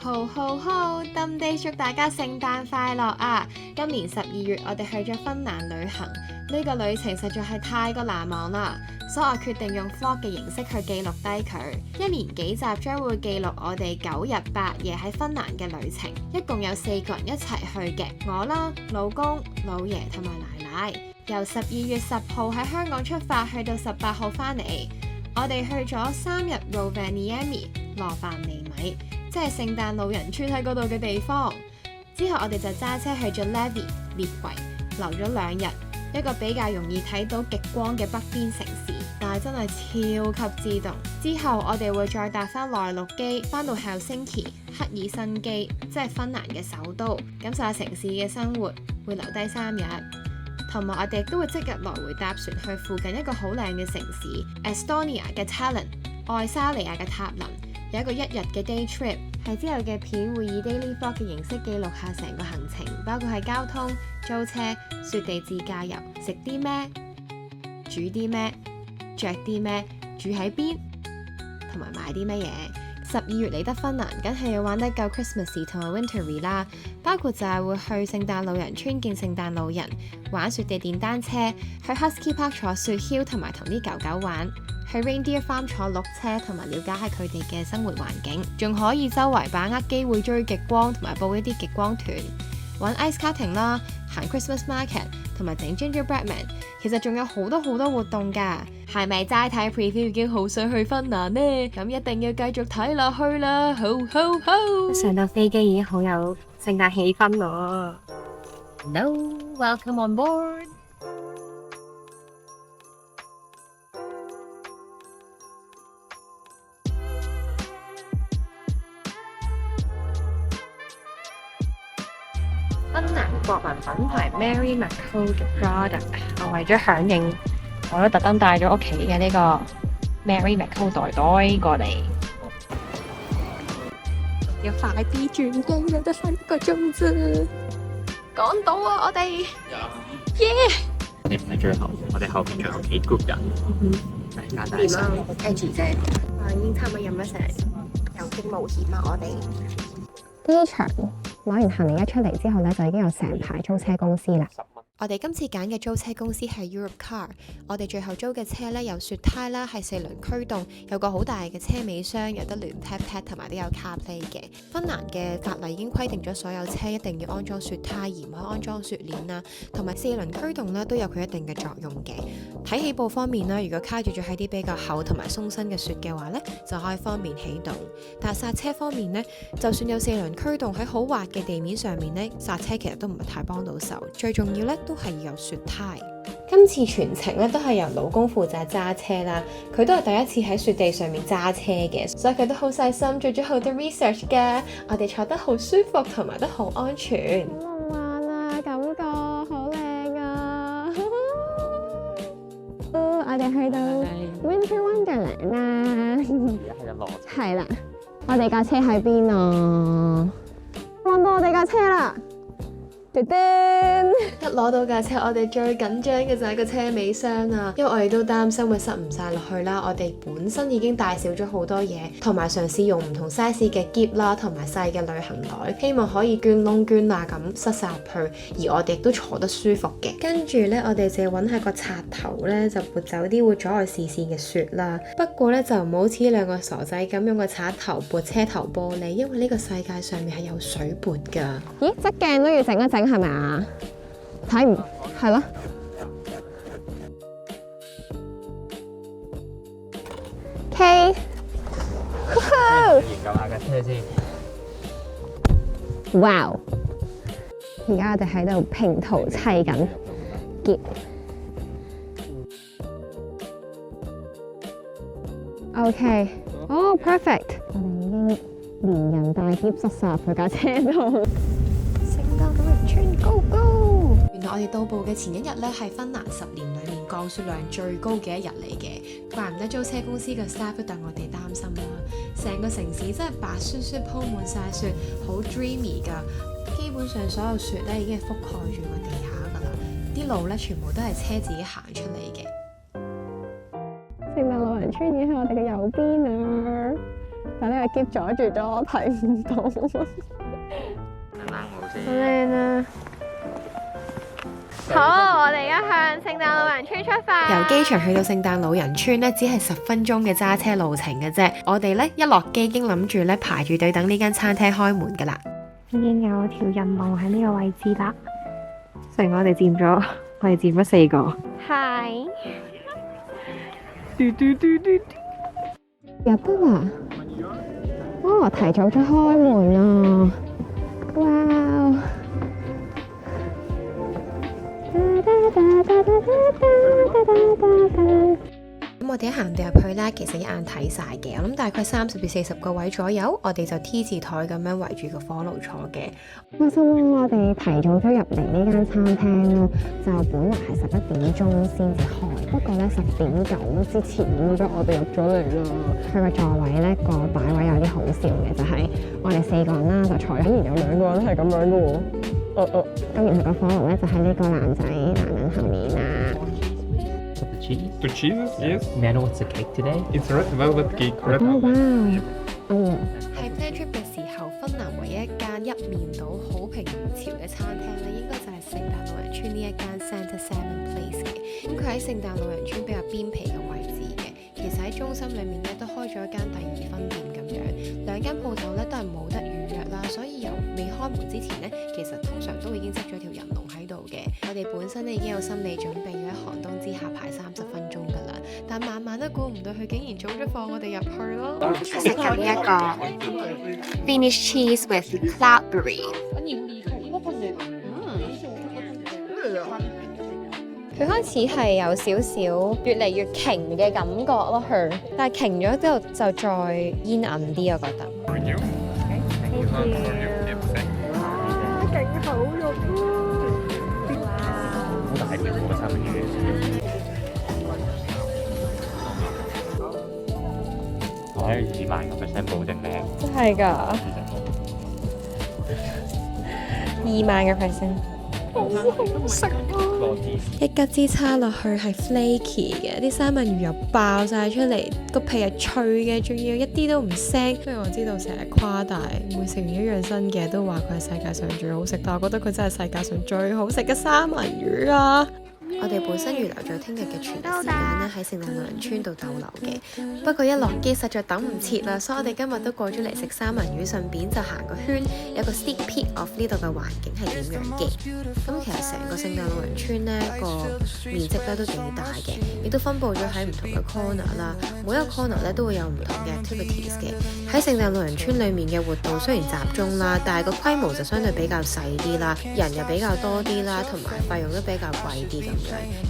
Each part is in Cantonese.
抌地祝大家聖誕快樂啊！今年12月我哋去咗芬蘭旅行，呢個旅程實在係太過難忘啦，所以我決定用 vlog 嘅形式去記錄低佢。一連幾集將會記錄我哋9日8夜喺芬蘭嘅旅程，一共有4個人一齊去嘅，我啦、老公、老爺同埋奶奶。由12月10號喺香港出發，去到18號返嚟。我哋去咗3日 Rovaniemi 羅凡尼米，即係聖誕老人村喺嗰度嘅地方。之後我哋就揸車去咗 Levi 列維，留咗2日，一個比較容易睇到極光嘅北邊城市，但係真係超級之凍。之後我哋會再搭翻內陸機翻到 Helsinki 赫爾辛基，即係芬蘭嘅首都，感受下城市嘅生活，會留低3日。同埋我哋都會即日來回搭船去附近一個好靚嘅城市 Estonia 嘅 Tallinn， 愛沙尼亞嘅塔林，有一個1日嘅 day trip。喺之後嘅片會以 daily vlog 嘅形式記錄下成個行程，包括係交通、租車、雪地自駕遊、食啲咩、煮啲咩、着啲咩、住喺邊，同埋買啲乜嘢。12月嚟得芬蘭，梗係要玩得夠 Christmassy 同埋 wintery 啦，包括就係會去聖誕老人村見聖誕老人，玩雪地電單車，去 Husky Park 坐雪橇同埋同啲狗狗玩，去 Reindeer Farm 坐鹿車同埋了解下佢哋嘅生活環境，仲可以周圍把握機會追極光同埋報一啲極光團，玩 ice skating 啦，行 Christmas market 同埋整 gingerbread man， 其實仲有好多活動㗎。係咪齋睇 preview 已經好想去芬蘭呢？咁一定要繼續睇落去啦！上到飛機已經好有聖誕氣氛咯。Hello, welcome on board。芬蘭國民品牌 Mary McCool 嘅 product， 我為咗響應，我都特登帶咗屋企嘅呢個 Mary McCool 袋袋過嚟。要快啲轉機啦，得1個鐘啫。趕到啊！我哋耶！我哋唔係最後，我哋後邊仲有幾 group 人。大家大點啊？Edgy 啫。已經差唔多飲咗成有驚無險啊！我哋機場攞完行李一出嚟之後咧，就已經有成排租車公司啦。我哋今次揀嘅租車公司係 Europcar， 我哋最後租嘅車咧有雪胎啦，係4輪驅動，有個好大嘅車尾箱，有得聯 pat 同埋都有 CarPlay 嘅。芬蘭嘅法例已經規定咗所有車一定要安裝雪胎，而唔可以安裝雪鏈啦。同埋4輪驅動咧都有佢一定嘅作用嘅。喺起步方面啦，如果卡住咗喺啲比較厚同埋鬆身嘅雪嘅話咧，就可以方便起動。但係剎車方面咧，就算有4輪驅動喺好滑嘅地面上面咧，剎車其實都唔係太幫到手。最重要咧都係要有雪胎。今次全程咧都係由老公負責揸車啦，佢都係第一次喺雪地上面揸車嘅，所以佢都好細心，做咗好多 research 㗎。我哋坐得好舒服，同埋都好安全。好夢幻啊，感覺好靚啊！我哋去到 Winter Wonderland 啦。而家喺度落。係啦，我哋架車喺邊啊？揾到我哋架車啦！一攞到架車，我哋最緊張嘅就係個車尾箱啊，因為我哋都擔心會塞唔晒落去啦。我哋本身已經帶少咗好多嘢，同埋嘗試用唔同 size 嘅篋啦，同埋細嘅旅行袋，希望可以捐窿捐罅咁塞晒入去，而我哋亦都坐得舒服嘅。跟住呢，我哋就要揾下個插頭呢，就撥走啲會阻礙視線嘅雪啦。不過呢，就唔好似兩個傻仔咁用個插頭撥車頭玻璃，因為呢個世界上面係有水撥㗎。咦，側鏡都要整一整係咪啊？睇唔係咯？K，研究下架車先。哇！而家我哋喺度拼圖砌緊結。OK，哦，perfect。我哋已經連人帶篋塞晒入佢架車度。聖誕老人村 ，Go Go！原來我哋到埗嘅前一日咧，係芬蘭10年裏面降雪量最高嘅一日嚟嘅，怪唔得租車公司嘅 staff 都對我哋擔心啦。成個城市真係白雪雪鋪滿晒雪，好 dreamy 㗎。基本上所有雪咧已經係覆蓋住個地下㗎啦，啲路咧全部都係車自己行出嚟嘅。聖誕老人村已經喺我哋嘅右邊啊！但呢個 keep 阻住咗，我睇唔到。冷帽先。好靚啊！好，我哋而家向聖誕老人村出發。由機場去到聖誕老人村咧，只係10分鐘嘅揸車路程嘅啫。我哋咧一落機已經諗住咧排住隊等呢間餐廳開門噶啦。已經有條人龍喺呢個位置啦。雖然我哋佔咗4個。Hi。入得啦！哦，提早咗開門啊！哇！咁我哋一行到入去咧，其實一眼睇晒嘅，我諗大概30至40個位左右，我哋就 T 字台咁樣圍住個火爐坐嘅。開心啦！我哋提早咗入嚟呢間餐廳咯，就本來係11點鐘先至開，不過咧10點9之前咁咗我哋入咗嚟啦。佢個座位咧個擺位有啲好笑嘅，就係我哋4個人啦，就坐緊，然有2個人係咁樣嘅喎。咁然後個火爐咧就喺呢個男人後面啊。The cheese, yes. Nano, what's the cake today? It's red velvet cake. Red. 哇！喺 plan trip 嘅時候，芬蘭唯一一間一面倒好評如潮嘅餐廳咧，應該就係聖誕老人村呢一間 Santa Salmon Place 嘅。咁佢喺聖誕老人村比較邊皮嘅位置嘅，其實喺中心裏面咧都開咗一間第2分店咁樣，兩間鋪頭咧都係冇得預約啦，所以由未開門之前咧，其實通常都已經擠咗條人龍喺度嘅。我哋本身咧已經有心理準備要喺寒冬之下排30分鐘㗎啦，但晚晚都估唔到佢竟然早咗放我哋入去咯。食緊呢一個 Finnish cheese with cloudberry。佢開始係有少少越嚟越瓊嘅感覺咯，佢，但係瓊咗之後就再煙韌啲，我覺得。勁好肉好大條嘅三文魚。我喺20000%保證靚。真係㗎，20000%。好食啊！一吉支叉落去係 flaky 嘅，啲三文魚又爆晒出嚟，個皮係脆嘅，仲要一啲都唔腥。雖然我知道成日誇大，每食完一樣新嘅都話佢係世界上最好食，但我覺得佢真係世界上最好食嘅三文魚啊！我哋本身預留咗聽日嘅全日時間咧喺聖誕老人村度逗留嘅，不過一落機實在等唔切啦，所以我哋今日都過咗嚟食三文魚，順便就行個圈，有個 sneak peek of 呢度嘅環境係點樣嘅。咁其實成個聖誕老人村咧個面積咧都幾大嘅，亦都分佈咗喺唔同嘅 corner 啦，每一個 corner 咧都會有唔同嘅 activities 嘅。喺聖誕老人村裡面嘅活動雖然集中啦，但係個規模就相對比較細啲啦，人又比較多啲啦，同埋費用都比較貴啲咁樣。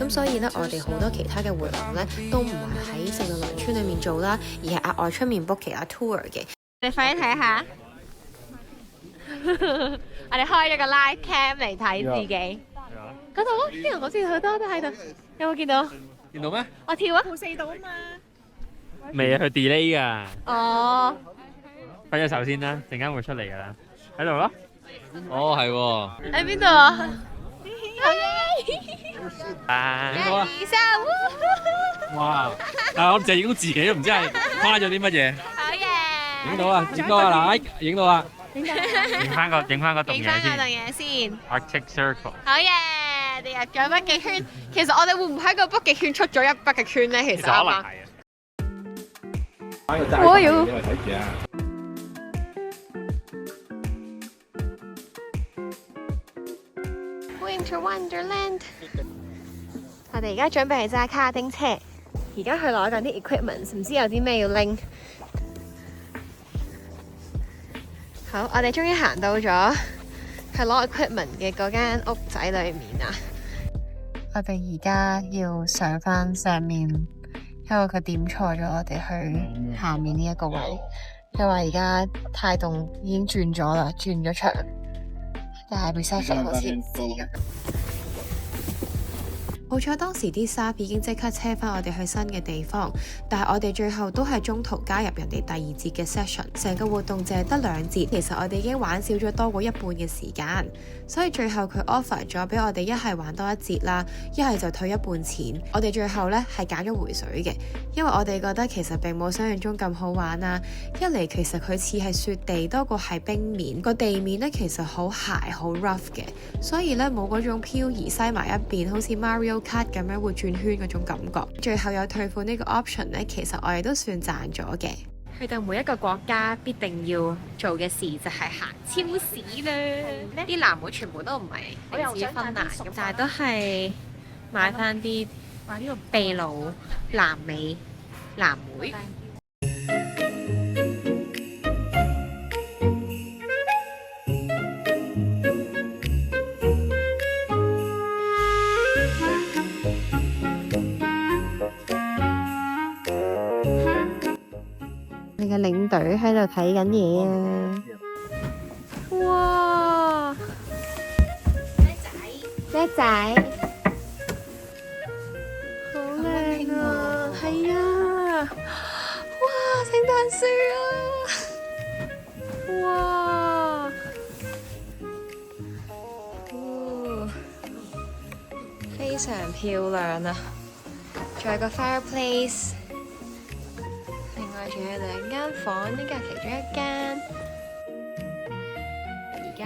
咁所以咧，我哋好多其他嘅活動咧，都唔係喺聖誕老人村裏面做啦，而係額外出面 book 其他 tour 嘅。你快啲睇下，我哋開咗個 live cam 嚟睇自己。嗰度咯，啲人好似好多都喺度，有冇見到？見到咩？我跳啊！4度啊嘛。未啊，佢 delay 㗎。哦。揮咗手先啦，陣間會出嚟㗎啦。喺度咯。哦，係喎。喺邊度啊？啊！影到啊！哇！但係我淨係影到自己都唔知係誇咗啲乜嘢。好嘢！影到啊！影到啊！嗱，影到啊！影翻個棟嘢先。Arctic Circle。好嘢！你入咗北極圈，其實我哋會唔會喺個北極圈出咗一北極圈咧？其實可能係啊。我要。Winter Wonderland。我哋而家準備去揸卡丁車，而家去攞緊啲 equipment， 唔知有啲咩要拎。好，我哋終於行到咗去攞 equipment 嘅嗰間屋仔裏面啊！我哋而家要上翻上面，因為佢點錯咗我哋去下面呢一個位，因為而家太凍已經轉咗啦，轉咗場。但係 reception 好似唔知咁。好彩當時啲 staff 已經即刻車返我哋去新嘅地方，但係我哋最後都係中途加入人哋第二節嘅 session， 成個活動淨係得2節，其實我哋已經玩少咗多過一半嘅時間，所以最後佢 offer 咗俾我哋一係玩多1節啦，一係就退一半錢。我哋最後呢係揀咗回水嘅，因為我哋覺得其實並冇想象中咁好玩啦。一嚟其實佢似係雪地多過係冰面，個地面呢其實好鞋好 rough 嘅，所以呢冇嗰種漂移西埋一邊，好似 Mario Kart 咁樣會轉圈嗰種感覺。最後有退款呢個 option 呢，其實我哋都算賺咗嘅。去到每一個國家必定要做嘅事就係行超市啦。啲藍莓全部都唔係嚟自芬蘭，但係都係買翻啲秘魯、南美藍莓。你嘅領隊喺度睇緊嘢啊！哇！叻仔，好靚啊！係啊！哇！聖誕樹啊！哇！非常漂亮啊！仲有個 fireplace。另外仲有2間房，呢間係其中一間。而家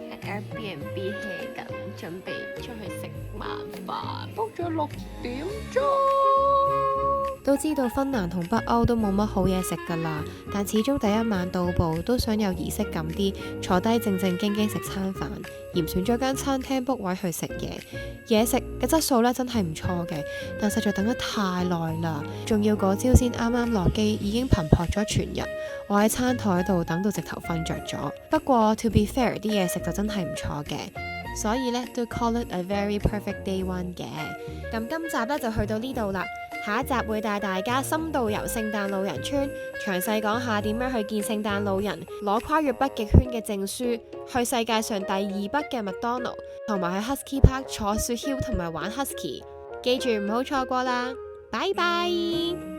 喺 Airbnb hea緊，準備出去食晚飯。book 咗6點鐘。都知道芬蘭同北歐都冇乜好嘢食㗎啦，但始終第一晚到埗都想有儀式感啲，坐低正正經經食餐飯，嚴選咗間餐廳 book 位去食嘢。嘢食嘅質素咧真係唔錯嘅，但實在等得太耐啦，仲要嗰朝先啱啱落機，已經頻撲咗全日。我喺餐台度等到直頭瞓着咗。不過 to be fair， 啲嘢食就真係唔錯嘅，所以咧都 call it a very perfect day one 嘅。咁今集咧就去到呢度啦。下一集會帶大家深度遊聖誕老人村，詳細講下點樣去見聖誕老人，攞跨越北極圈嘅證書，去世界上第2北嘅麥當勞，同埋去 Husky Park 坐雪橇同埋玩 Husky。記住唔好錯過啦，拜拜！